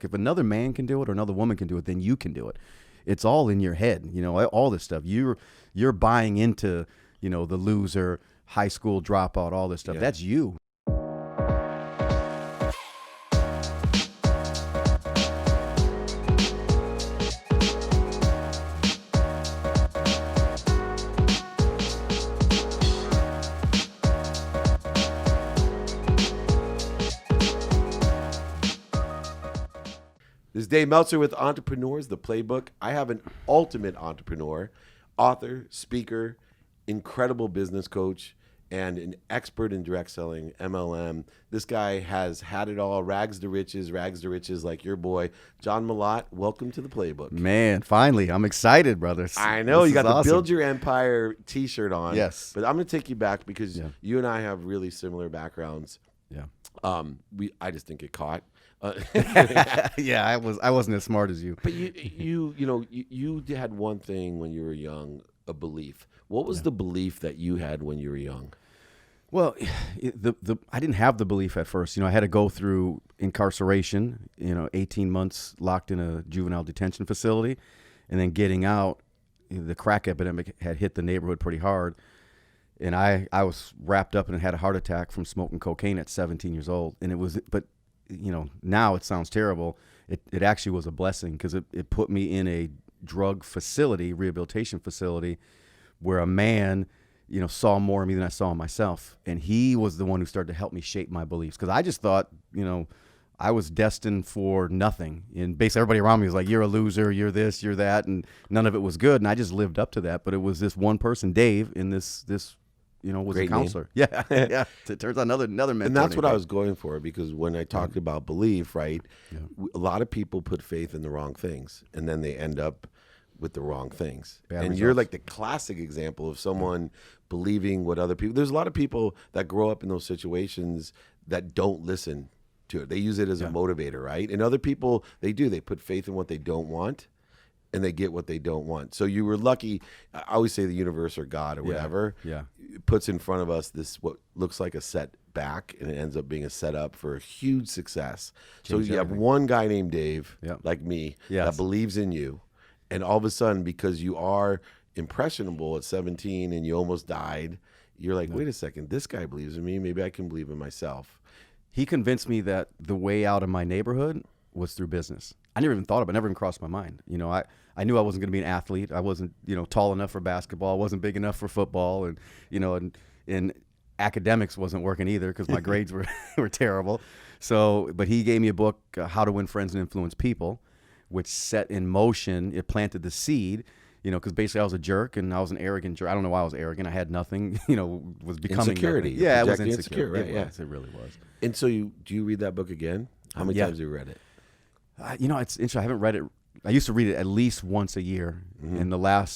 If another man can do it or another woman can do it, then you can do it. It's all in your head, all this stuff. You're buying into, the loser, high school dropout, all this stuff. Yeah. That's you. This is Dave Meltzer with Entrepreneurs, the Playbook. I have an ultimate entrepreneur, author, speaker, incredible business coach, and an expert in direct selling, MLM. This guy has had it all, rags to riches like your boy, John Malott. Welcome to the Playbook. Man, finally. I'm excited, brothers. I know. This You got is the awesome. Build Your Empire t-shirt on. Yes. But I'm going to take you back because Yeah. you and I have really similar backgrounds. Yeah. I just didn't get caught. Yeah, I wasn't as smart as you. But you had one thing when you were young, a belief. What was the belief that you had when you were young? Well, I didn't have the belief at first. I had to go through incarceration, 18 months locked in a juvenile detention facility, and then getting out. The crack epidemic had hit the neighborhood pretty hard, and I was wrapped up and had a heart attack from smoking cocaine at 17 years old. And now it sounds terrible. It actually was a blessing because it put me in a drug facility, rehabilitation facility, where a man, saw more of me than I saw myself. And he was the one who started to help me shape my beliefs. Because I just thought, I was destined for nothing. And basically everybody around me was like, you're a loser, you're this, you're that. And none of it was good. And I just lived up to that. But it was this one person, Dave, in this was Great a counselor. name. Yeah. Yeah. It turns out another mentor. And that's what named I was going for, because when I talked about belief, right, a lot of people put faith in the wrong things, and then they end up with the wrong things. Bad and results. you're like the classic example of someone believing what other people. There's a lot of people that grow up in those situations that don't listen to it. They use it as a motivator, right? And other people, they put faith in what they don't want, and they get what they don't want. So you were lucky. I always say the universe or God or whatever puts in front of us this what looks like a setback, and it ends up being a setup for a huge success. So you have one guy named Dave, like me, that believes in you, and all of a sudden, because you are impressionable at 17 and you almost died, you're like, wait a second, this guy believes in me. Maybe I can believe in myself. He convinced me that the way out of my neighborhood was through business. I never even thought about it. Never even crossed my mind. I knew I wasn't going to be an athlete. I wasn't, tall enough for basketball. I wasn't big enough for football. And academics wasn't working either because my grades were terrible. So, but he gave me a book, How to Win Friends and Influence People, which set in motion, it planted the seed, because basically I was a jerk and I was an arrogant jerk. I don't know why I was arrogant. I had nothing, was becoming insecurity. Nothing. Yeah, it was Projecting insecure. right? It really was. And so do you read that book again? How many times have you read it? It's interesting. I haven't read it. I used to read it at least once a year. And I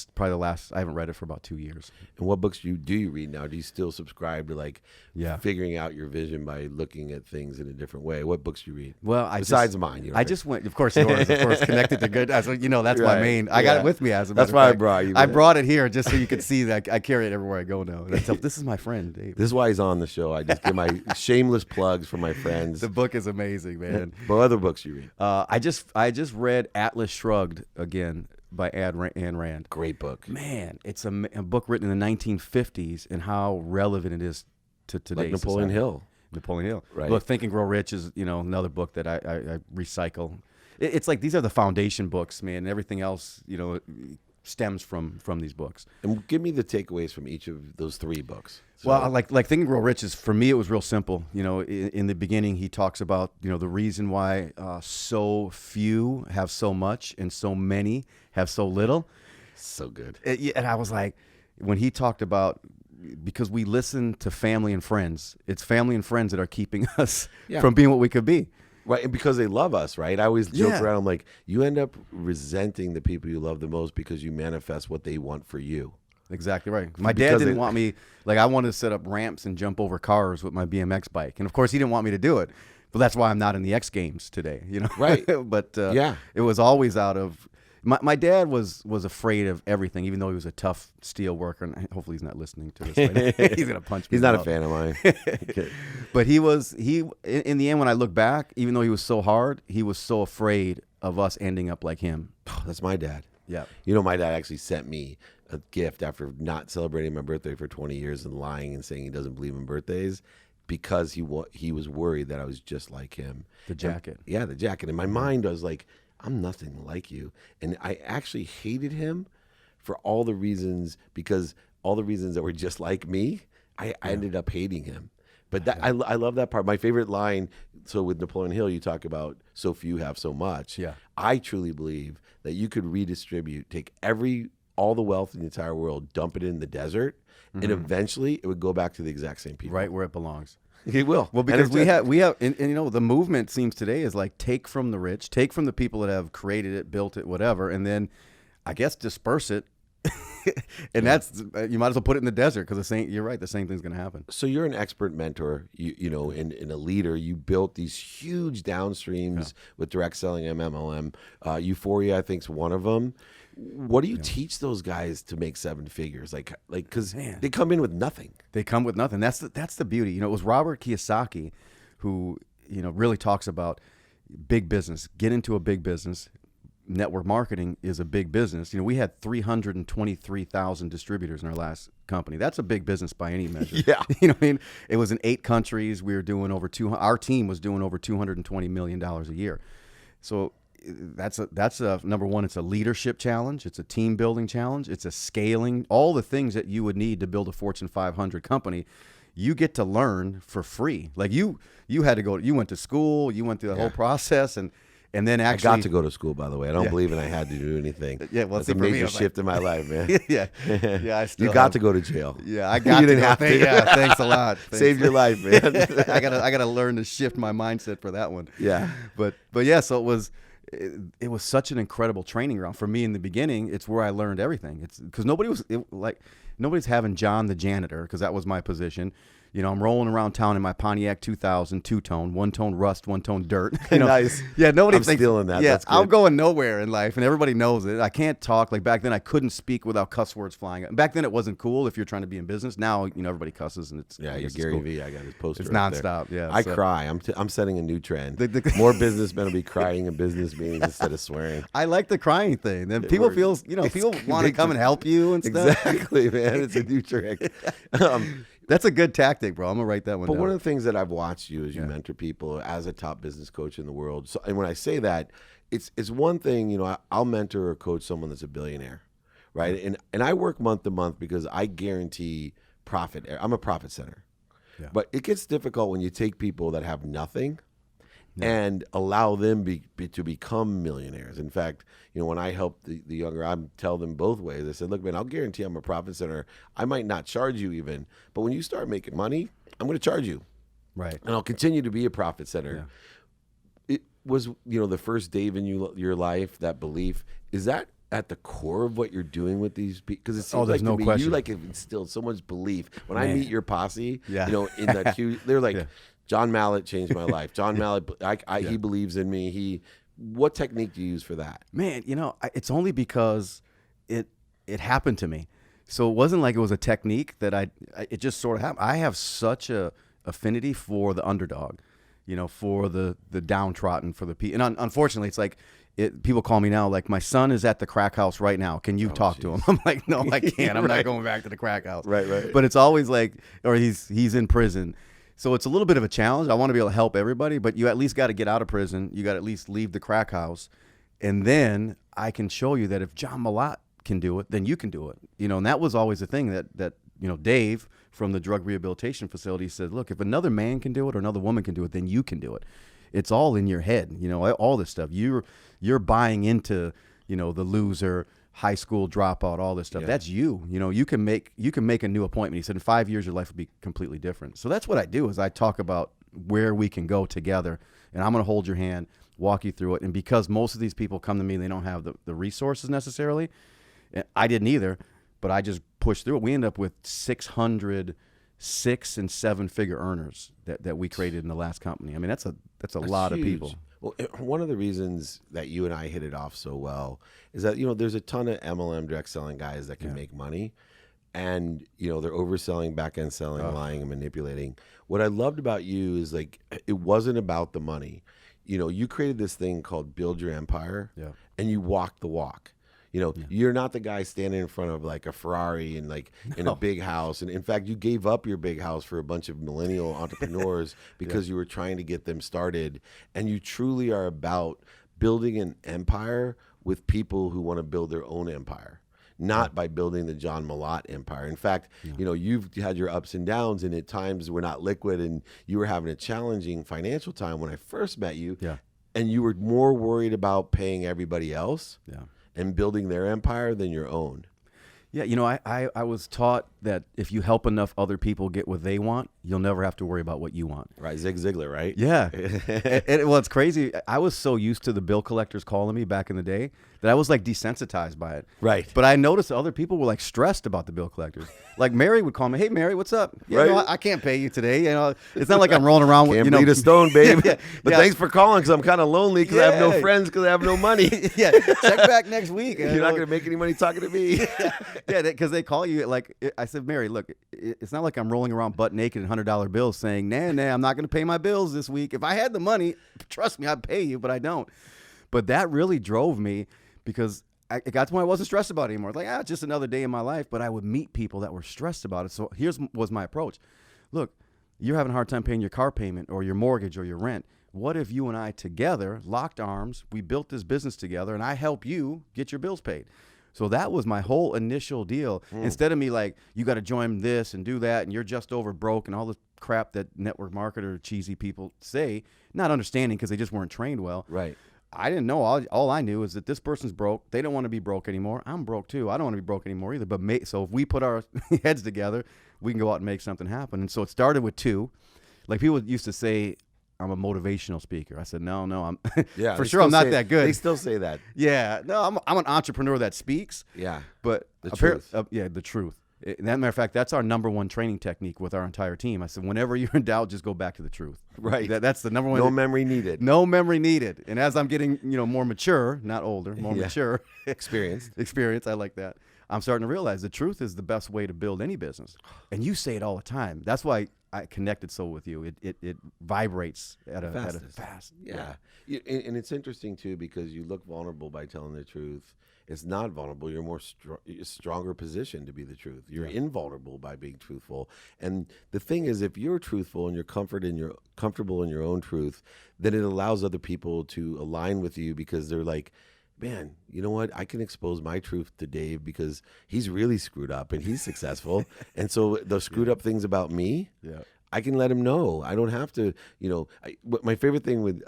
haven't read it for about 2 years. And what books do you read now? Do you still subscribe to figuring out your vision by looking at things in a different way? What books do you read? Well, besides mine, I just went, of course, yours, of course, connected to good. That's my main. I got it with me as a matter That's of why I fact. brought you. I brought it here just so you could see that I carry it everywhere I go now. This is my friend, Dave. This is why he's on the show. I just give my shameless plugs for my friends. The book is amazing, man. What other books you read? I just read Atlas Shrugged again by Ayn Rand. Great book. Man, it's a book written in the 1950s and how relevant it is to today's Like Napoleon society. Hill. Napoleon Hill. Right. Look, Think and Grow Rich is another book that I recycle. It's like these are the foundation books, man. And everything else stems from these books. And give me the takeaways from each of those three books. So, Well, like Think and Grow Rich is, for me, it was real simple. In the beginning, he talks about the reason why so few have so much and so many have so little. so good. And I was like, when he talked about, because we listen to family and friends, it's family and friends that are keeping us from being what we could be. Right, and because they love us, right? I always joke Yeah. around, I'm like, you end up resenting the people you love the most because you manifest what they want for you. Exactly right. My dad Because didn't they- want me, I wanted to set up ramps and jump over cars with my BMX bike. And of course, he didn't want me to do it. But that's why I'm not in the X Games today, Right. But Yeah. it was always out of, My dad was afraid of everything, even though he was a tough steel worker. And hopefully he's not listening to this. Right? He's gonna punch me. He's not out. a fan of mine. Okay. But in the end, when I look back, even though he was so hard, he was so afraid of us ending up like him. That's my dad. Yeah. You know, my dad actually sent me a gift after not celebrating my birthday for 20 years and lying and saying he doesn't believe in birthdays because he was worried that I was just like him. The jacket. Yeah, the jacket. In my mind, I was like, I'm nothing like you. And I actually hated him for all the reasons, because all the reasons that were just like me, I ended up hating him. But I love that part. My favorite line, so with Napoleon Hill, you talk about so few have so much. Yeah. I truly believe that you could redistribute, take all the wealth in the entire world, dump it in the desert, and eventually it would go back to the exact same people. Right where it belongs. It will. Well, because we have, and you know, the movement seems today is like take from the rich, take from the people that have created it, built it, whatever, and then I guess disperse it. And that's, you might as well put it in the desert, because you're right, the same thing's going to happen. So you're an expert mentor, you know, and a leader. You built these huge downstreams with direct selling, MLM. Euphoria, I think, is one of them. What do you teach those guys to make seven figures? Like, because they come in with nothing. They come with nothing. That's the beauty. You know, it was Robert Kiyosaki who, you know, really talks about big business. Get into a big business. Network marketing is a big business. You know, we had 323,000 distributors in our last company. That's a big business by any measure. Yeah. You know what I mean? It was in 8 countries. We were doing our team was doing over $220 million a year. So that's a number one. It's a leadership challenge. It's a team building challenge. It's a scaling, all the things that you would need to build a Fortune 500 company. You get to learn for free. Like you had to you went to school, you went through the whole process, and then actually I got to go to school, by the way. I don't believe I had to do anything. Yeah, well, that's a major shift in my life, man. Yeah. I still you got to go to jail. Yeah, I got you to didn't have to. Yeah, thanks a lot. Thanks. Saved your life, man. I gotta learn to shift my mindset for that one. Yeah. But yeah, so it was such an incredible training ground for me in the beginning. It's where I learned everything. It's because nobody's having John the janitor, because that was my position. You know, I'm rolling around town in my Pontiac 2000 two-tone, one-tone rust, one-tone dirt. You know? Nice. Yeah, nobody I'm thinks stealing that. Yeah, That's good. I'm going nowhere in life, and everybody knows it. I can't talk. Like back then, I couldn't speak without cuss words flying. Back then, it wasn't cool if you're trying to be in business. Now, you know, everybody cusses, and it's you're Gary cool. Vee. I got his poster. It's right nonstop. there. Yeah, I cry. I'm setting a new trend. More businessmen will be crying in business meetings instead of swearing. I like the crying thing. Then people people want to come and help you and stuff. Exactly, man. It's a new trick. That's a good tactic, bro. I'm gonna write that one down. But one of the things that I've watched you as you mentor people as a top business coach in the world. So, and when I say that, it's one thing, you know, I'll mentor or coach someone that's a billionaire, right? And I work month to month because I guarantee profit. I'm a profit center. Yeah. But it gets difficult when you take people that have nothing and allow them to become millionaires. In fact, you know, when I help the younger, I tell them both ways. I said, look, man, I'll guarantee I'm a profit center. I might not charge you even, but when you start making money, I'm going to charge you. Right. And I'll continue to be a profit center. Yeah. It was, you know, the first Dave in your life, that belief, is that at the core of what you're doing with these people? Because it seems like to me, you like have instilled so much belief. When I meet your posse, you know, in that queue, they're like, John Malott changed my life. John Malott, he believes in me. What technique do you use for that? Man, you know, it's only because it happened to me. So it wasn't like it was a technique that it just sort of happened. I have such a affinity for the underdog, you know, for the downtrodden, for the people. And unfortunately, it's like, people call me now, like, my son is at the crack house right now. Can you talk to him? I'm like, no, I can't. I'm not going back to the crack house. Right. But it's always like, or he's in prison. So it's a little bit of a challenge. I want to be able to help everybody, but you at least got to get out of prison. You got to at least leave the crack house. And then I can show you that if John Malott can do it, then you can do it. You know, and that was always the thing that you know, Dave from the drug rehabilitation facility said, look, if another man can do it or another woman can do it, then you can do it. It's all in your head, you know, all this stuff. You're buying into, you know, the loser, high school dropout, all this stuff. That's you. You know, you can make a new appointment. He said in 5 years your life will be completely different. So that's what I do, is I talk about where we can go together, and I'm going to hold your hand, walk you through it. And because most of these people come to me, they don't have the resources necessarily. I didn't either, but I just pushed through it. We end up with 600 6- and 7-figure earners that we created in the last company. I mean, that's a lot of people. Well, one of the reasons that you and I hit it off so well is that, there's a ton of MLM direct selling guys that can make money, and, they're overselling, back end selling, lying and manipulating. What I loved about you is like, it wasn't about the money. You created this thing called Build Your Empire, and you walk the walk. You're not the guy standing in front of like a Ferrari and like in a big house. And in fact, you gave up your big house for a bunch of millennial entrepreneurs because you were trying to get them started. And you truly are about building an empire with people who want to build their own empire, not by building the John Malott empire. In fact, you've had your ups and downs, and at times we're not liquid, and you were having a challenging financial time when I first met you. And you were more worried about paying everybody else and building their empire than your own. Yeah, I was taught that if you help enough other people get what they want, you'll never have to worry about what you want. Right, Zig Ziglar, right? Yeah. Well, it's crazy. I was so used to the bill collectors calling me back in the day that I was like desensitized by it. Right. But I noticed other people were like stressed about the bill collectors. Like Mary would call me, "Hey, Mary, what's up? I can't pay you today. It's not like I'm rolling around with, Can't beat a stone, babe. But thanks for calling, because I'm kind of lonely because I have no friends because I have no money. Check back next week. You're not going to make any money talking to me. Because they call you, like, I said, Mary, look, it's not like I'm rolling around butt naked in $100 bills saying, nah, I'm not going to pay my bills this week. If I had the money, trust me, I'd pay you, but I don't. But that really drove me, because it got to the point I wasn't stressed about it anymore. Like, it's just another day in my life, but I would meet people that were stressed about it. So was my approach. Look, you're having a hard time paying your car payment or your mortgage or your rent. What if you and I together locked arms, we built this business together, and I help you get your bills paid? So that was my whole initial deal. Instead of me like, you got to join this and do that, and you're just over broke and all the crap that network marketer cheesy people say, not understanding because they just weren't trained well. Right. I didn't know. All I knew is that this person's broke. They don't want to be broke anymore. I'm broke too. I don't want to be broke anymore either. But so if we put our heads together, we can go out and make something happen. And so it started with two. Like, people used to say, I'm a motivational speaker. I said, no, I'm for sure I'm not that good. They still say that. Yeah, no, I'm an entrepreneur that speaks. Yeah, but the truth. The truth. As a matter of fact, that's our number one training technique with our entire team. I said, whenever you're in doubt, just go back to the truth. Right. That's the number one. No memory needed. No memory needed. And as I'm getting, more mature, not older, more mature, experienced, I like that. I'm starting to realize the truth is the best way to build any business. And you say it all the time. That's why I connected so with you. It vibrates at a fast. Yeah. And it's interesting too, because you look vulnerable by telling the truth. It's not vulnerable. You're more stronger position to be the truth. You're invulnerable by being truthful. And the thing is, if you're truthful and you're comfortable in your own truth, then it allows other people to align with you, because they're like, man, you know what? I can expose my truth to Dave because he's really screwed up and he's successful. And so the screwed up things about me, I can let him know. I don't have to, my favorite thing with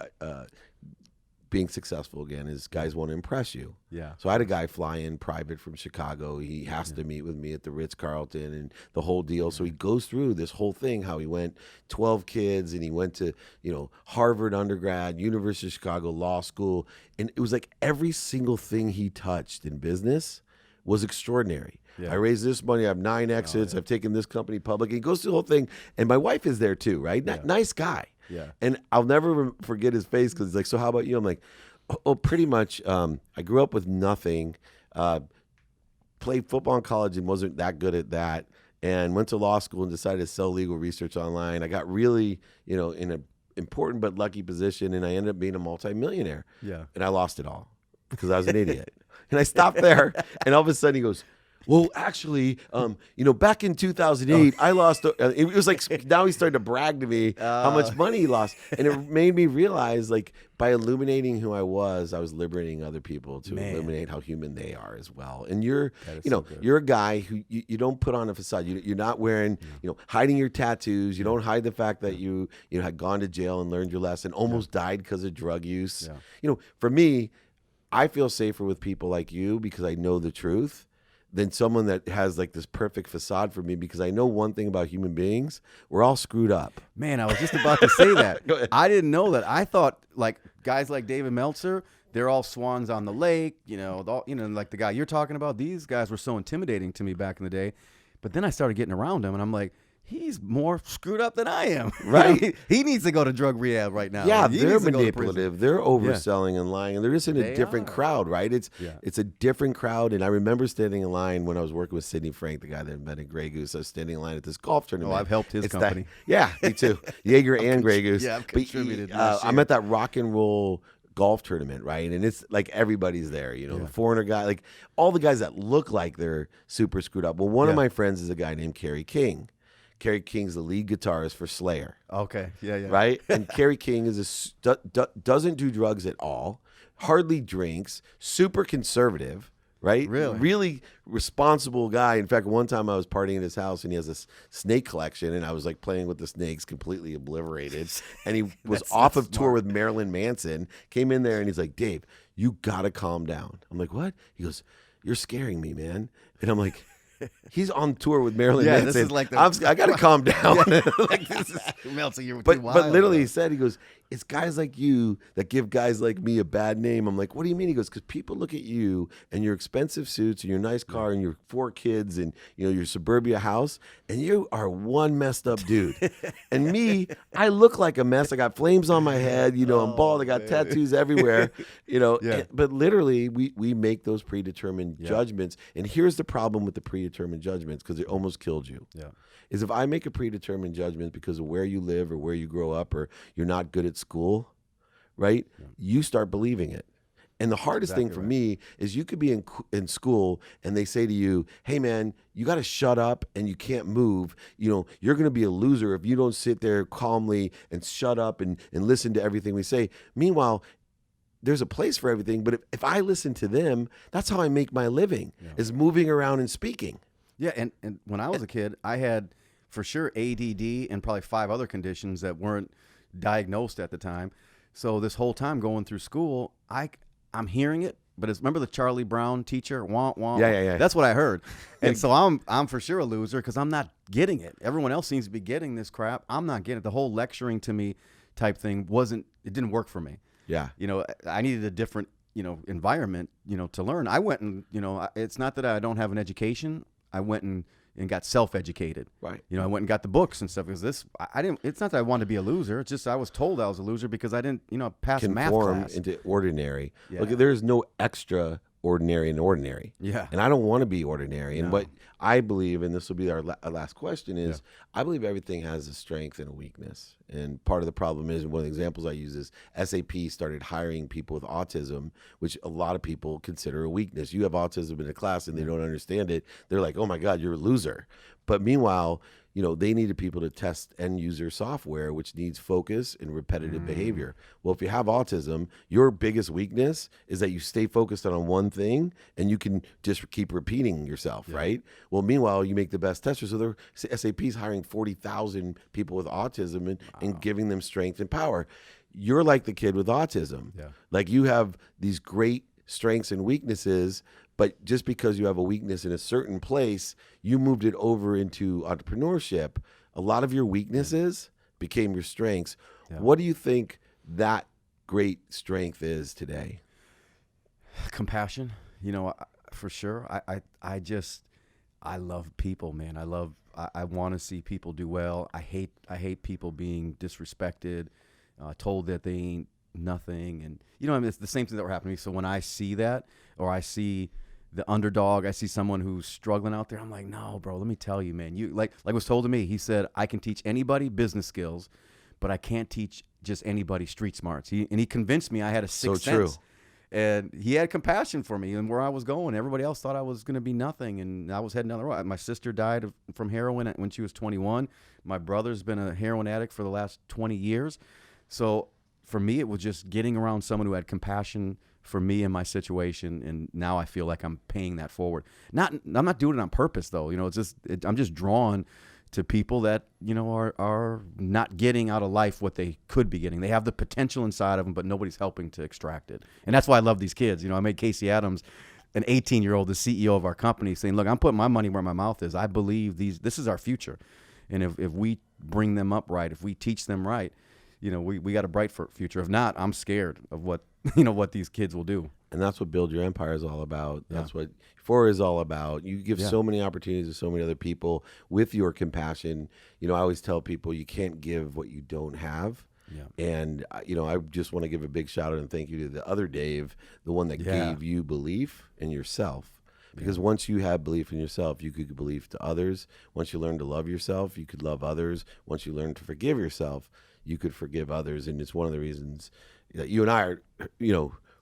being successful again is guys want to impress you. Yeah. So I had a guy fly in private from Chicago. He has to meet with me at the Ritz-Carlton and the whole deal. So he goes through this whole thing, how he went 12 kids and he went to, Harvard undergrad, University of Chicago Law School. And it was like every single thing he touched in business was extraordinary. Yeah. I raised this money. I have 9 exits. I've taken this company public. He goes through the whole thing. And my wife is there too, right? Nice guy. Yeah. And I'll never forget his face, because he's like, so how about you? I'm like, oh, pretty much. I grew up with nothing, played football in college and wasn't that good at that, and went to law school and decided to sell legal research online. I got really, in an important but lucky position, and I ended up being a multimillionaire. Yeah. And I lost it all because I was an idiot. And I stopped there, and all of a sudden he goes, well, actually, back in 2008, I lost. It was like, now he started to brag to me how much money he lost. And it made me realize, like, by illuminating who I was liberating other people to illuminate how human they are as well. And you're a guy who you don't put on a facade. You're not wearing, hiding your tattoos. You don't hide the fact that you had gone to jail and learned your lesson, almost died because of drug use. Yeah. For me, I feel safer with people like you because I know the truth than someone that has like this perfect facade for me, because I know one thing about human beings: we're all screwed up. Man, I was just about to say that. I didn't know that. I thought like guys like David Meltzer, they're all swans on the lake, like the guy you're talking about. These guys were so intimidating to me back in the day. But then I started getting around them and I'm like, he's more screwed up than I am. Right. He needs to go to drug rehab right now. Yeah, He they're needs to go to prison. manipulative. They're overselling and lying, and they're just in a They different are. crowd, right? It's Yeah. it's a different crowd. And I remember standing in line when I was working with Sidney Frank, the guy that invented Grey Goose. I was standing in line at this golf tournament. Oh, I've helped his It's that- company. yeah, me too. Jaeger and Grey Goose. yeah, I've But, contributed last I'm year. at that rock and roll golf tournament, right? And it's like everybody's there, the foreigner guy, like all the guys that look like they're super screwed up. Well, one of my friends is a guy named Kerry King. Kerry King's the lead guitarist for Slayer. Okay. Yeah. Right? And Kerry King is doesn't do drugs at all, hardly drinks, super conservative, right? Really responsible guy. In fact, one time I was partying at his house and he has this snake collection and I was like playing with the snakes, completely obliterated. And he was off of tour with Marilyn Manson, came in there and he's like, Dave, you got to calm down. I'm like, what? He goes, you're scaring me, man. And I'm like, he's on tour with Marilyn Manson. This is like I got to calm down. like this is Meltzer, you're too But wild, literally, bro. he said, he goes, it's guys like you that give guys like me a bad name. I'm like, what do you mean? He goes, because people look at you and your expensive suits and your nice car and your 4 kids and your suburbia house, and you are one messed up dude. And me, I look like a mess. I got flames on my head. I'm bald. I got tattoos everywhere. But literally, we make those predetermined judgments. And here's the problem with the predetermined judgments, because it almost killed you. Yeah. Is if I make a predetermined judgment because of where you live or where you grow up or you're not good at school, right? Yeah. You start believing it. And the hardest thing for me is you could be in school and they say to you, hey, man, you got to shut up and you can't move. You're going to be a loser if you don't sit there calmly and shut up and listen to everything we say. Meanwhile, there's a place for everything. But if I listen to them, that's how I make my living, is moving around and speaking. Yeah, and when I was a kid, I had for sure ADD and probably 5 other conditions that weren't diagnosed at the time. So this whole time going through school, I'm hearing it, but remember the Charlie Brown teacher, wont. Yeah. That's what I heard, and so I'm for sure a loser because I'm not getting it. Everyone else seems to be getting this crap. I'm not getting it. The whole lecturing to me type thing didn't work for me. Yeah, I needed a different environment to learn. I went and it's not that I don't have an education. I went and got self-educated. Right. I went and got the books and stuff because I didn't. It's not that I wanted to be a loser. It's just I was told I was a loser because I didn't, pass math class. Into ordinary. Yeah. Look, there's no extra ordinary and ordinary. Yeah. And I don't want to be ordinary. And No. what I believe, and this will be our last question, is I believe everything has a strength and a weakness. And part of the problem is, one of the examples I use is SAP started hiring people with autism, which a lot of people consider a weakness. You have autism in a class and they don't understand it. They're like, oh my God, you're a loser. But meanwhile, they needed people to test end user software, which needs focus and repetitive behavior. Well, if you have autism, your biggest weakness is that you stay focused on one thing and you can just keep repeating yourself, right? Well, meanwhile, you make the best testers. So SAP's hiring 40,000 people with autism and giving them strength and power. You're like the kid with autism. Yeah. Like you have these great strengths and weaknesses, but just because you have a weakness in a certain place, you moved it over into entrepreneurship. A lot of your weaknesses became your strengths. Yeah. What do you think that great strength is today? Compassion, for sure. I love people, man. I want to see people do well. I hate people being disrespected, told that they ain't nothing. And, it's the same thing that were happening to me. So when I see that, or I see the underdog, I see someone who's struggling out there, I'm like, no, bro, let me tell you, man. You like was told to me, he said, I can teach anybody business skills, but I can't teach just anybody street smarts. He convinced me I had a sixth sense. And he had compassion for me and where I was going. Everybody else thought I was going to be nothing, and I was heading down the road. My sister died from heroin when she was 21. My brother's been a heroin addict for the last 20 years. So for me, it was just getting around someone who had compassion for me and my situation, and now I feel like I'm paying that forward. I'm not doing it on purpose, though. I'm just drawn to people that are not getting out of life what they could be getting. They have the potential inside of them, but nobody's helping to extract it. And that's why I love these kids. I made Casey Adams, an 18-year-old, the CEO of our company, saying, "Look, I'm putting my money where my mouth is. I believe this is our future, and if we bring them up right, if we teach them right, we got a bright future. If not, I'm scared of what what these kids will do. And that's what Build Your Empire is all about. That's what Euphoria is all about. You give so many opportunities to so many other people with your compassion. I always tell people you can't give what you don't have. Yeah. And, I just want to give a big shout out and thank you to the other Dave, the one that gave you belief in yourself. Because once you have belief in yourself, you could give belief to others. Once you learn to love yourself, you could love others. Once you learn to forgive yourself, you could forgive others. And it's one of the reasons that you and I are,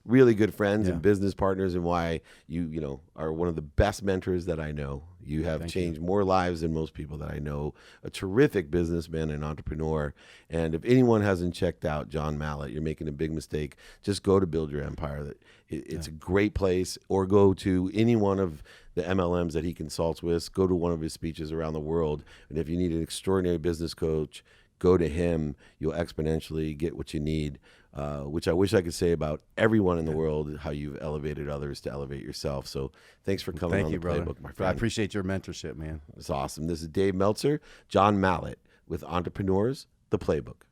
really good friends and business partners, and why you are one of the best mentors that I know. You have changed more lives than most people that I know. A terrific businessman and entrepreneur. And if anyone hasn't checked out John Malott, you're making a big mistake. Just go to Build Your Empire. It's a great place. Or go to any one of the MLMs that he consults with. Go to one of his speeches around the world. And if you need an extraordinary business coach, go to him. You'll exponentially get what you need. Which I wish I could say about everyone in the world, how you've elevated others to elevate yourself. So thanks for coming on the Playbook, my friend. I appreciate your mentorship, man. It's awesome. This is Dave Meltzer, John Malott with Entrepreneurs, the Playbook.